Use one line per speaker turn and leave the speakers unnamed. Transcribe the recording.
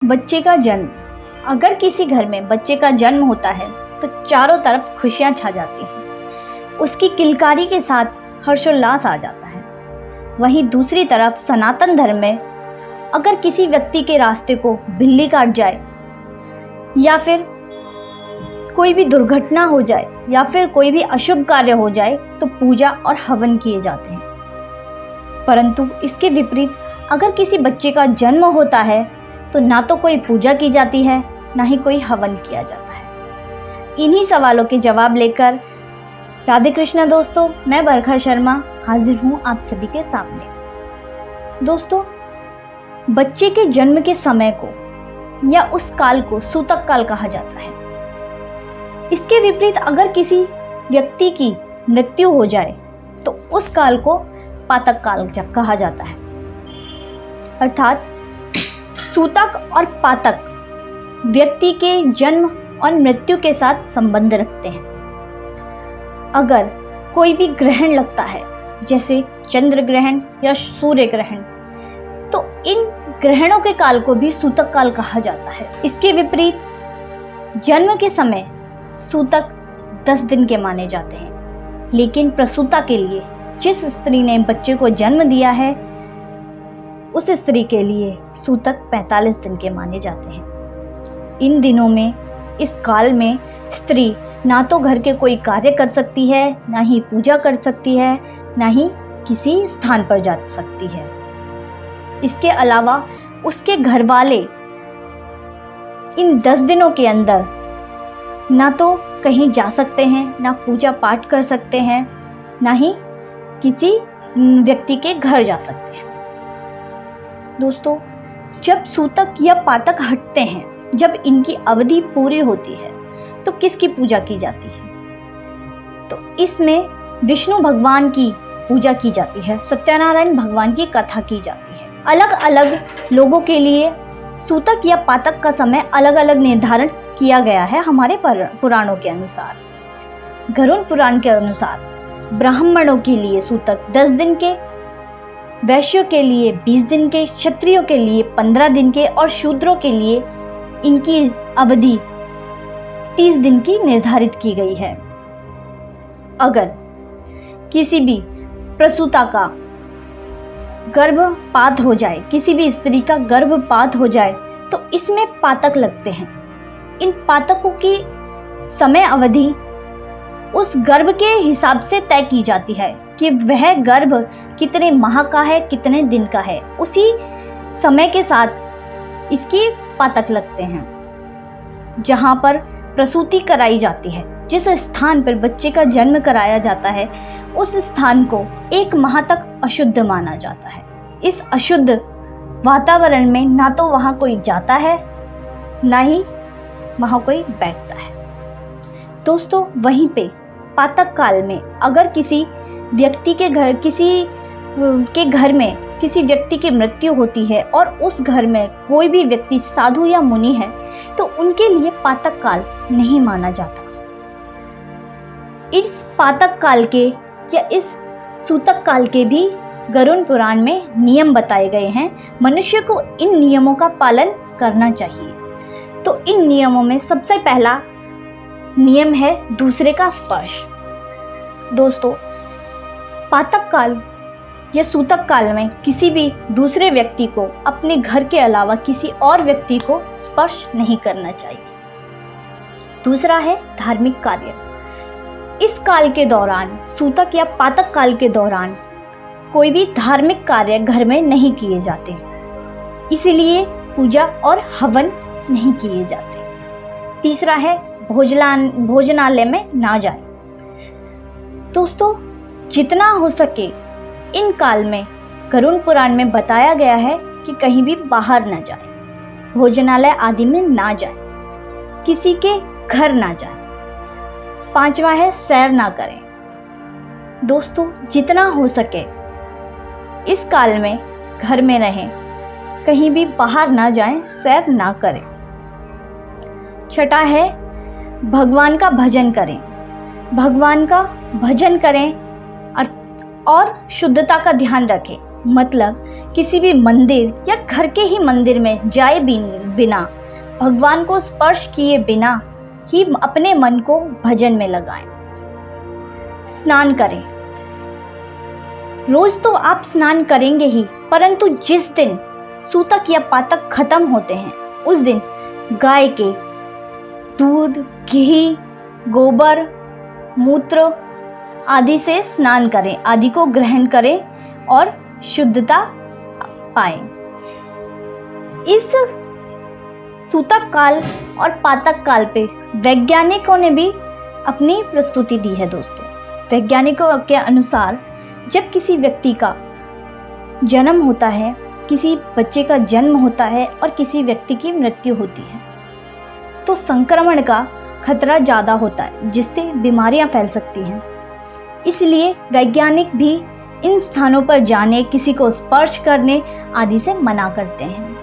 बच्चे का जन्म। अगर किसी घर में बच्चे का जन्म होता है तो चारों तरफ खुशियां छा जाती हैं। उसकी किलकारी के साथ हर्षोल्लास आ जाता है। वहीं दूसरी तरफ सनातन धर्म में अगर किसी व्यक्ति के रास्ते को बिल्ली काट जाए या फिर कोई भी दुर्घटना हो जाए या फिर कोई भी अशुभ कार्य हो जाए तो पूजा और हवन किए जाते हैं। परंतु इसके विपरीत अगर किसी बच्चे का जन्म होता है तो ना तो कोई पूजा की जाती है ना ही कोई हवन किया जाता है। इन्हीं सवालों के जवाब लेकर राधे कृष्णा दोस्तों, मैं बरखा शर्मा हाजिर हूँ आप सभी के सामने। दोस्तों, बच्चे के जन्म के समय को या उस काल को सूतक काल कहा जाता है। इसके विपरीत अगर किसी व्यक्ति की मृत्यु हो जाए तो उस काल को पातक काल कहा जाता है। अर्थात सूतक और पातक व्यक्ति के जन्म और मृत्यु के साथ संबंध रखते हैं। अगर कोई भी ग्रहण लगता है जैसे चंद्र ग्रहण या सूर्य ग्रहण, तो इन ग्रहणों के काल को भी सूतक काल कहा जाता है। इसके विपरीत जन्म के समय सूतक 10 दिन के माने जाते हैं, लेकिन प्रसूता के लिए जिस स्त्री ने बच्चे को जन्म दिया है उस स्त्री के लिए सूतक 45 दिन के माने जाते हैं। इन दिनों में, इस काल में स्त्री ना तो घर के कोई कार्य कर सकती है, ना ही पूजा कर सकती है, ना ही किसी स्थान पर जा सकती है। इसके अलावा उसके घर वाले इन 10 दिनों के अंदर ना तो कहीं जा सकते हैं, ना पूजा पाठ कर सकते हैं, ना ही किसी व्यक्ति के घर जा सकते हैं। दोस्तों, जब सूतक या पातक हटते हैं, जब इनकी अवधि पूरी होती है तो किसकी पूजा की जाती है? तो इसमें विष्णु भगवान की पूजा की जाती है, सत्यनारायण भगवान की कथा की जाती है। अलग अलग लोगों के लिए सूतक या पातक का समय अलग अलग निर्धारण किया गया है। हमारे पुराणों के अनुसार, गरुड़ पुराण के अनुसार ब्राह्मणों के लिए सूतक 10 दिन के, वैश्यों के लिए 20 दिन के, क्षत्रियों के लिए 15 दिन के और शूद्रों के लिए इनकी अवधि 30 दिन की निर्धारित की गई है। अगर किसी भी प्रसूता का गर्भपात हो जाए, किसी भी स्त्री का गर्भपात हो जाए तो इसमें पातक लगते हैं। इन पातकों की समय अवधि उस गर्भ के हिसाब से तय की जाती है कि वह गर्भ कितने माह का है, कितने दिन का है। उसी समय के साथ इसकी पातक लगते हैं। जहाँ पर प्रसूति कराई जाती है, जिस स्थान पर बच्चे का जन्म कराया जाता है, उस स्थान को 1 माह तक अशुद्ध माना जाता है। इस अशुद्ध वातावरण में ना तो वहाँ कोई जाता है, ना ही वहाँ कोई बैठता है। दोस्तों, वहीं पे पातक काल में अगर किसी व्यक्ति के घर में किसी व्यक्ति की मृत्यु होती है और उस घर में कोई भी व्यक्ति साधु या मुनि है तो उनके लिए पातक काल नहीं माना जाता। इस पातक काल के या इस सूतक काल के भी गरुड़ पुराण में नियम बताए गए हैं। मनुष्य को इन नियमों का पालन करना चाहिए। तो इन नियमों में सबसे पहला नियम है दूसरे का स्पर्श। दोस्तों, पातक काल या सूतक काल में किसी भी दूसरे व्यक्ति को अपने घर के अलावा किसी और व्यक्ति को स्पर्श नहीं करना चाहिए। दूसरा है धार्मिक कार्य। इस काल के दौरान, सूतक या पातक काल के दौरान कोई भी धार्मिक कार्य घर में नहीं किए जाते, इसीलिए पूजा और हवन नहीं किए जाते। तीसरा है भोजनालय में ना जाए। दोस्तों, जितना हो सके इन काल में गरुड़ पुराण में बताया गया है कि कहीं भी बाहर न जाए, भोजनालय आदि में ना जाए, किसी के घर ना जाए। 5वां है सैर ना करें। दोस्तों, जितना हो सके इस काल में घर में रहें, कहीं भी बाहर ना जाएं, सैर ना करें। छठा है भगवान का भजन करें। भगवान का भजन करें और शुद्धता का ध्यान रखें। मतलब किसी भी मंदिर या घर के ही मंदिर में जाए बिना, भगवान को स्पर्श किए बिना ही अपने मन को भजन में लगाएं। स्नान करें। रोज तो आप स्नान करेंगे ही, परंतु जिस दिन सूतक या पातक खत्म होते हैं उस दिन गाय के दूध, घी, गोबर, मूत्र आदि से स्नान करें, आदि को ग्रहण करें और शुद्धता पाएं। इस सूतक काल और पातक काल पे वैज्ञानिकों ने भी अपनी प्रस्तुति दी है दोस्तों। वैज्ञानिकों के अनुसार जब किसी व्यक्ति का जन्म होता है, किसी बच्चे का जन्म होता है और किसी व्यक्ति की मृत्यु होती है तो संक्रमण का खतरा ज़्यादा होता है, जिससे बीमारियां फैल सकती हैं। इसलिए वैज्ञानिक भी इन स्थानों पर जाने, किसी को स्पर्श करने आदि से मना करते हैं।